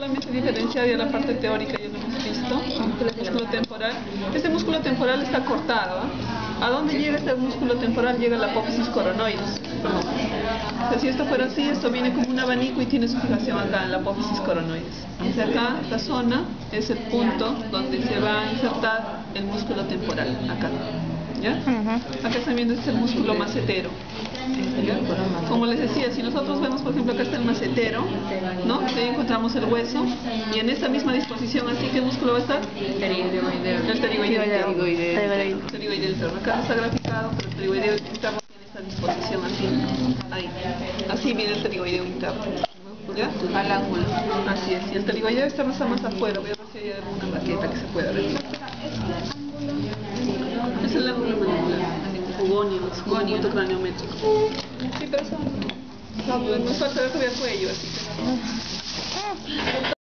Solamente diferenciar ya la parte teórica, ya lo hemos visto, el músculo temporal. Este músculo temporal está cortado. ¿A dónde llega este músculo temporal? Llega a la apófisis coronoides. O sea, si esto fuera así, esto viene como un abanico y tiene su fijación acá en la apófisis coronoides. Desde acá, esta zona es el punto donde se va a insertar el músculo temporal, acá. ¿Ya? Acá están viendo, este es el músculo macetero. ¿Ya? Como les decía, si nosotros vemos, por ejemplo, acá está el macetero, ¿no? Ahí encontramos el hueso, y en esta misma disposición, así, ¿qué músculo va a estar? El pterigoideo interno. Acá no está graficado, pero el pterigoideo interno tiene esta disposición así. Ahí. Así viene el pterigoideo interno. ¿Ya? Al ángulo. Así es. Y el pterigoideo externo está más afuera. Voy a ver si hay alguna maqueta que se pueda ver. Es el ángulo mandibular. Jugonio, punto craniométrico. Sí, pero eso no. Nos falta ver todavía el cuello, así que.